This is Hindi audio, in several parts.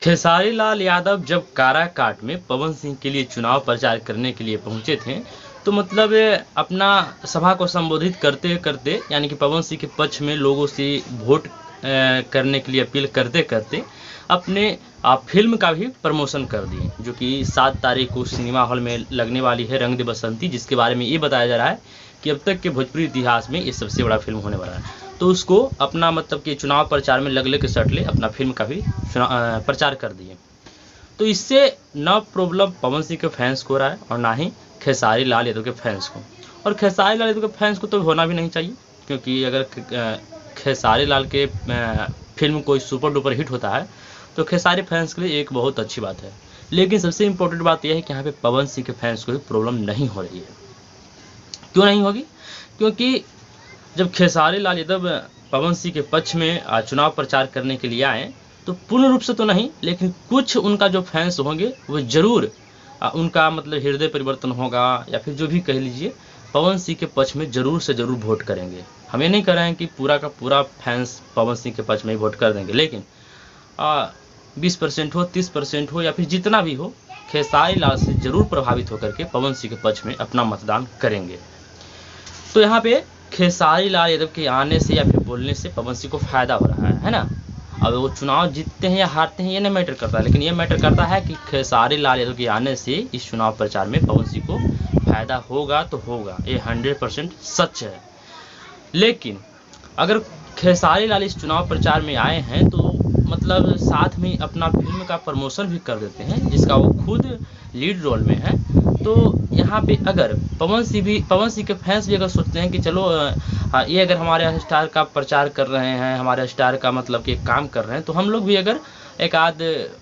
खेसारी लाल यादव जब काराकाट में पवन सिंह के लिए चुनाव प्रचार करने के लिए पहुंचे थे, तो मतलब अपना सभा को संबोधित करते करते यानी कि पवन सिंह के पक्ष में लोगों से वोट करने के लिए अपील करते करते अपने फिल्म का भी प्रमोशन कर दिए, जो कि 7 तारीख को सिनेमा हॉल में लगने वाली है, रंग दे बसंती, जिसके बारे में ये बताया जा रहा है कि अब तक के भोजपुरी इतिहास में ये सबसे बड़ा फिल्म होने वाला है। तो उसको अपना मतलब कि चुनाव प्रचार में लग के सटले अपना फिल्म का भी प्रचार कर दिए। तो इससे न प्रॉब्लम पवन सिंह के फैंस को रहा है और ना ही खेसारी लाल यादव के फैंस को। और खेसारी लाल यादव के फैंस को तो होना भी नहीं चाहिए, क्योंकि अगर खेसारी लाल के फिल्म कोई सुपर डुपर हिट होता है तो खेसारी फैंस के लिए एक बहुत अच्छी बात है। लेकिन सबसे इम्पोर्टेंट बात यह है कि यहाँ पे पवन सिंह के फैंस को भी प्रॉब्लम नहीं हो रही है। क्यों नहीं होगी? क्योंकि जब खेसारी लाल यादव पवन सिंह के पक्ष में चुनाव प्रचार करने के लिए आए, तो पूर्ण रूप से तो नहीं, लेकिन कुछ उनका जो फैंस होंगे वो जरूर उनका मतलब हृदय परिवर्तन होगा, या फिर जो भी कह लीजिए, पवन सिंह के पक्ष में जरूर से जरूर वोट करेंगे। हम ये नहीं कह रहे हैं कि पूरा का पूरा फैंस पवन सिंह के पक्ष में ही वोट कर देंगे, लेकिन 20% हो, 30% हो, या फिर जितना भी हो, खेसारी लाल से जरूर प्रभावित होकर के पवन सिंह के पक्ष में अपना मतदान करेंगे। तो यहाँ पे खेसारी लाल यादव के आने से या फिर बोलने से पवन सिंह को फायदा हो रहा है ना। अब वो चुनाव जीतते हैं या हारते हैं ये नहीं मैटर करता, लेकिन ये मैटर करता है कि खेसारी लाल यादव के आने से इस चुनाव प्रचार में पवन सिंह को फायदा होगा तो होगा, ये 100% सच है। लेकिन अगर खेसारी लाल इस चुनाव प्रचार में आए हैं तो मतलब साथ में अपना फिल्म का प्रमोशन भी कर देते हैं, जिसका वो खुद लीड रोल में है। तो यहाँ पे अगर पवन सिंह के फैंस भी अगर सोचते हैं कि चलो ये अगर हमारे स्टार का प्रचार कर रहे हैं, हमारे स्टार का मतलब कि काम कर रहे हैं, तो हम लोग भी अगर एक आध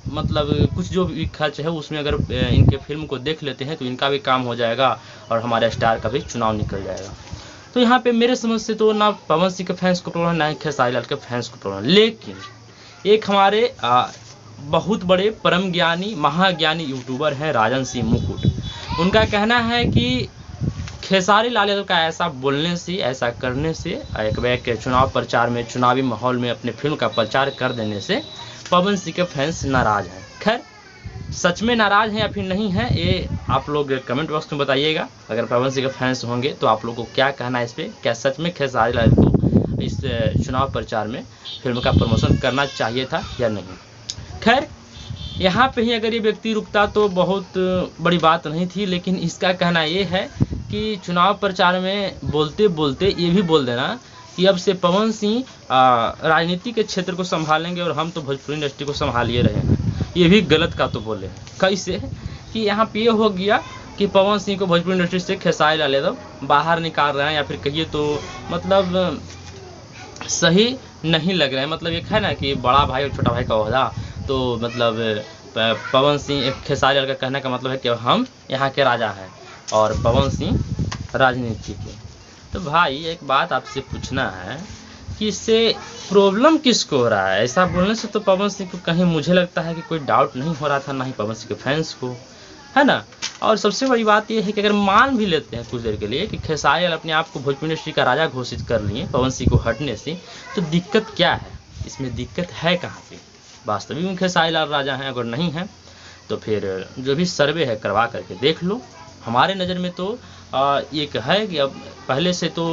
मतलब कुछ जो भी खर्च है उसमें अगर इनके फिल्म को देख लेते हैं तो इनका भी काम हो जाएगा और हमारे स्टार का भी चुनाव निकल जाएगा। तो यहाँ पे मेरे समझ से तो ना पवन सिंह के फैंस को प्रॉब्लम, ना ही खेसारी लाल के फैंस को प्रॉब्लम। लेकिन एक हमारे बहुत बड़े परम ज्ञानी महाज्ञानी यूट्यूबर हैं राजन सिंह मुकुट, उनका कहना है कि खेसारी लाल यादव का ऐसा बोलने से, ऐसा करने से, एक के चुनाव प्रचार में, चुनावी माहौल में अपने फिल्म का प्रचार कर देने से पवन सिंह के फैंस नाराज हैं। खैर, सच में नाराज हैं या फिर नहीं हैं, ये आप लोग कमेंट बॉक्स में बताइएगा। अगर पवन सिंह के फैंस होंगे तो आप लोगों को क्या कहना है इस पर, क्या सच में खेसारी लाल को इस चुनाव प्रचार में फिल्म का प्रमोशन करना चाहिए था या नहीं। खैर, यहाँ पे ही अगर ये व्यक्ति रुकता तो बहुत बड़ी बात नहीं थी, लेकिन इसका कहना ये है कि चुनाव प्रचार में बोलते बोलते ये भी बोल देना कि अब से पवन सिंह राजनीति के क्षेत्र को संभालेंगे और हम तो भोजपुरी इंडस्ट्री को संभालिए रहे हैं, ये भी गलत का तो बोले हैं। कैसे कि यहाँ पे ये हो गया कि पवन सिंह को भोजपुरी इंडस्ट्री से खेसारी लाल यादव बाहर निकाल रहे हैं, या फिर कहिए तो मतलब सही नहीं लग रहा है। मतलब एक है ना कि बड़ा भाई और छोटा भाई का ओहदा, तो मतलब पवन सिंह, खेसारी लाल का कहने का मतलब है कि हम यहाँ के राजा हैं और पवन सिंह राजनीति के। तो भाई एक बात आपसे पूछना है कि इससे प्रॉब्लम किसको हो रहा है? ऐसा बोलने से तो पवन सिंह को कहीं मुझे लगता है कि कोई डाउट नहीं हो रहा था, ना ही पवन सिंह के फैंस को, है ना। और सबसे बड़ी बात यह है कि अगर मान भी लेते हैं कुछ देर के लिए कि खेसारी लाल अपने आप को भोजपुरी इंडस्ट्री का राजा घोषित कर लिए पवन सिंह को हटने से, तो दिक्कत क्या है? इसमें दिक्कत है कहाँ पे? वास्तविक में खेसारी लाल राजा हैं? अगर नहीं है तो फिर जो भी सर्वे है करवा करके देख लो। हमारे नज़र में तो एक है कि अब पहले से तो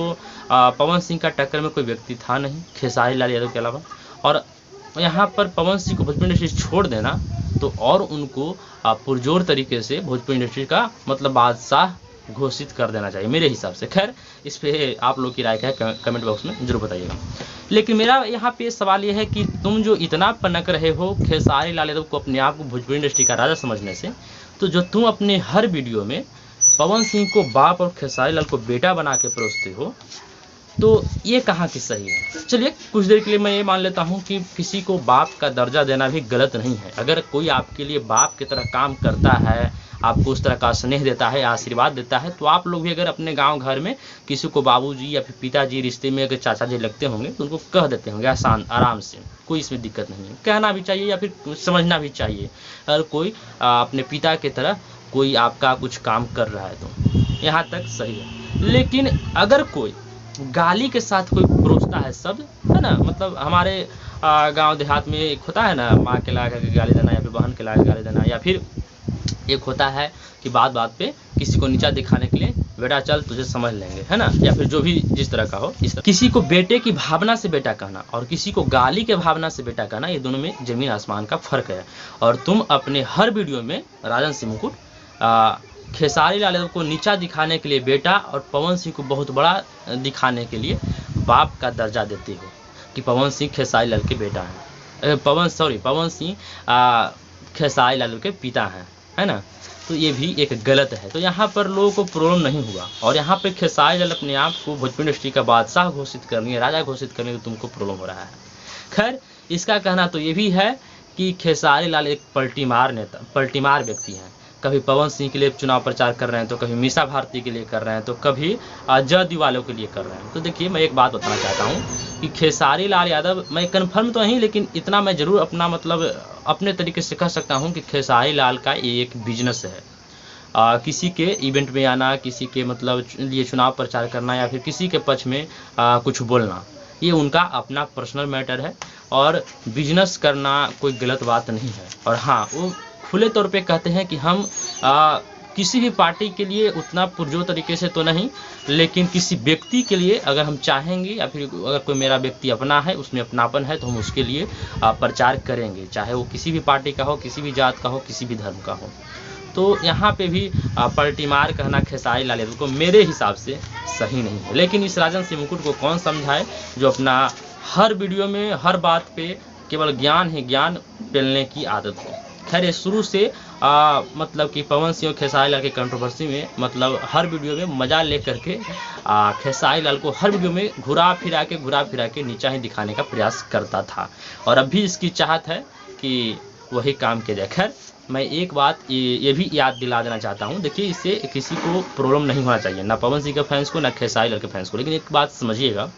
पवन सिंह का टक्कर में कोई व्यक्ति था नहीं खेसारी लाल यादव के अलावा, और यहाँ पर पवन सिंह को भोजपुरी इंडस्ट्री छोड़ देना तो और उनको पुरजोर तरीके से भोजपुरी इंडस्ट्री का मतलब बादशाह घोषित कर देना चाहिए मेरे हिसाब से। खैर, इस पे आप लोग की राय क्या है कमेंट बॉक्स में जरूर बताइएगा। लेकिन मेरा यहाँ पे सवाल ये है कि तुम जो इतना पनक रहे हो खेसारी लाल यादव को अपने आप को भोजपुरी इंडस्ट्री का राजा समझने से, तो जो तुम अपने हर वीडियो में पवन सिंह को बाप और खेसारी लाल को बेटा बना के परोसते हो, तो ये कहाँ की सही है? चलिए कुछ देर के लिए मैं ये मान लेता हूँ कि किसी को बाप का दर्जा देना भी गलत नहीं है। अगर कोई आपके लिए बाप की तरह काम करता है, आपको उस तरह का स्नेह देता है, आशीर्वाद देता है, तो आप लोग भी अगर अपने गांव घर में किसी को बाबूजी या फिर पिताजी रिश्ते में अगर चाचा जी लगते होंगे तो उनको कह देते होंगे आसान आराम से, कोई इसमें दिक्कत नहीं है। कहना भी चाहिए या फिर समझना भी चाहिए। अगर कोई अपने पिता की तरह कोई आपका कुछ काम कर रहा है तो यहाँ तक सही है। लेकिन अगर कोई गाली के साथ कोई परोसता है शब्द, है ना, मतलब हमारे गांव देहात में एक होता है ना, माँ के ला के गाली देना या फिर बहन के ला के गाली देना, या फिर एक होता है कि बात बात पे किसी को नीचा दिखाने के लिए बेटा चल तुझे समझ लेंगे, है ना, या फिर जो भी जिस तरह का हो। इस तरह किसी को बेटे की भावना से बेटा कहना और किसी को गाली के भावना से बेटा कहना, ये दोनों में जमीन आसमान का फर्क है। और तुम अपने हर वीडियो में राजन सिंह मुकुट खेसारी लाल यादव को नीचा दिखाने के लिए बेटा और पवन सिंह को बहुत बड़ा दिखाने के लिए बाप का दर्जा देते हो कि पवन सिंह खेसारी लाल के बेटा हैं, पवन सिंह खेसारी लाल के पिता हैं, है ना। तो ये भी एक गलत है। तो यहाँ पर लोगों को प्रॉब्लम नहीं हुआ, और यहाँ पे खेसारी लाल अपने आप को भोजपुरी इंडस्ट्री का बादशाह घोषित करनी है, राजा घोषित करनी है, तो तुमको प्रॉब्लम हो रहा है। खैर, इसका कहना तो ये भी है कि खेसारी लाल एक पलटीमार व्यक्ति हैं। कभी पवन सिंह के लिए चुनाव प्रचार कर रहे हैं, तो कभी मीसा भारती के लिए कर रहे हैं, तो कभी जदी वालों के लिए कर रहे हैं। तो देखिए, मैं एक बात बताना चाहता हूँ कि खेसारी लाल यादव, मैं कंफर्म तो नहीं, लेकिन इतना मैं ज़रूर अपना मतलब अपने तरीके से कह सकता हूँ कि खेसारी लाल का एक बिजनेस है। किसी के इवेंट में आना, किसी के मतलब लिए चुनाव प्रचार करना, या फिर किसी के पक्ष में कुछ बोलना, ये उनका अपना पर्सनल मैटर है, और बिजनेस करना कोई गलत बात नहीं है। और हाँ, वो खुले तौर पे कहते हैं कि हम किसी भी पार्टी के लिए उतना पुरजोर तरीके से तो नहीं, लेकिन किसी व्यक्ति के लिए अगर हम चाहेंगे, या फिर अगर कोई मेरा व्यक्ति अपना है, उसमें अपनापन है, तो हम उसके लिए प्रचार करेंगे, चाहे वो किसी भी पार्टी का हो, किसी भी जात का हो, किसी भी धर्म का हो। तो यहाँ पे भी पलटीमार कहना खेसारी लाल यादव को मेरे हिसाब से सही नहीं है। लेकिन इस राजन सिंह मुकुट को कौन समझाए, जो अपना हर वीडियो में हर बात पे केवल ज्ञान ही ज्ञान पेलने की आदत हो। खैर, ये शुरू से मतलब कि पवन सिंह और खेसारी लाल की कंट्रोवर्सी में मतलब हर वीडियो में मजा ले करके खेसारी लाल को हर वीडियो में घुरा फिरा के नीचा ही दिखाने का प्रयास करता था, और अब भी इसकी चाहत है कि वही काम किया जाए। खैर, मैं एक बात ये भी याद दिला देना चाहता हूँ। देखिए, इससे किसी को प्रॉब्लम नहीं होना चाहिए, ना पवन सिंह के फैंस को, ना खेसारी लाल के फैंस को। लेकिन एक बात समझिएगा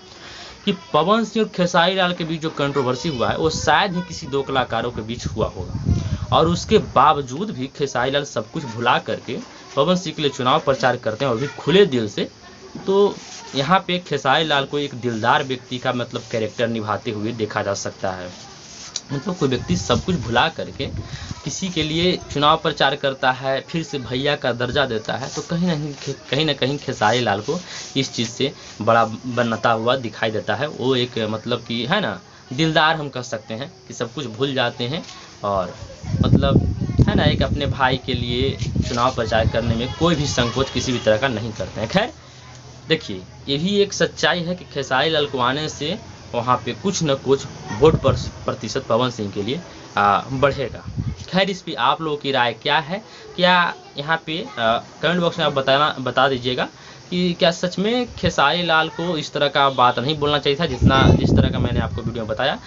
कि पवन सिंह और खेसारी लाल के बीच जो कंट्रोवर्सी हुआ है, वो शायद ही किसी दो कलाकारों के बीच हुआ होगा, और उसके बावजूद भी खेसारी लाल सब कुछ भुला करके पवन सिंह के लिए चुनाव प्रचार करते हैं, और भी खुले दिल से। तो यहाँ पे खेसारी लाल को एक दिलदार व्यक्ति का मतलब कैरेक्टर निभाते हुए देखा जा सकता है। मतलब कोई व्यक्ति सब कुछ भुला करके किसी के लिए चुनाव प्रचार करता है, फिर से भैया का दर्जा देता है, तो कहीं ना कहीं खेसारी लाल को इस चीज़ से बड़ा बनता हुआ दिखाई देता है। वो एक मतलब कि है ना, दिलदार हम कह सकते हैं कि सब कुछ भूल जाते हैं, और मतलब है ना, एक अपने भाई के लिए चुनाव प्रचार करने में कोई भी संकोच किसी भी तरह का नहीं करते हैं। खैर, देखिए, ये भी एक सच्चाई है कि खेसारी लाल को आने से वहाँ पे कुछ न कुछ वोट प्रतिशत पवन सिंह के लिए बढ़ेगा। खैर, इस पर आप लोगों की राय क्या है? क्या यहाँ पे कमेंट बॉक्स में आप बता दीजिएगा कि क्या सच में खेसारी लाल को इस तरह का बात नहीं बोलना चाहिए था, जिस तरह का मैंने आपको वीडियो बताया,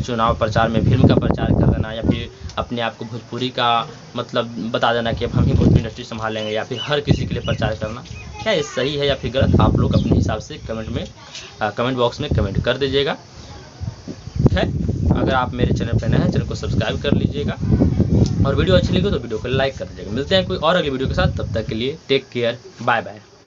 चुनाव प्रचार में फिल्म का प्रचार कर देना, या फिर अपने आप को भोजपुरी का मतलब बता देना कि अब हम ही भोजपुरी इंडस्ट्री संभाल लेंगे, या फिर हर किसी के लिए प्रचार करना, क्या ये सही है या फिर गलत? आप लोग अपने हिसाब से कमेंट बॉक्स में कमेंट कर दीजिएगा। खैर, अगर आप मेरे चैनल पर नए हैं, चैनल को सब्सक्राइब कर लीजिएगा, और वीडियो अच्छी लगी तो वीडियो को लाइक कर दीजिएगा। मिलते हैं कोई और अगली वीडियो के साथ, तब तक के लिए टेक केयर, बाय बाय।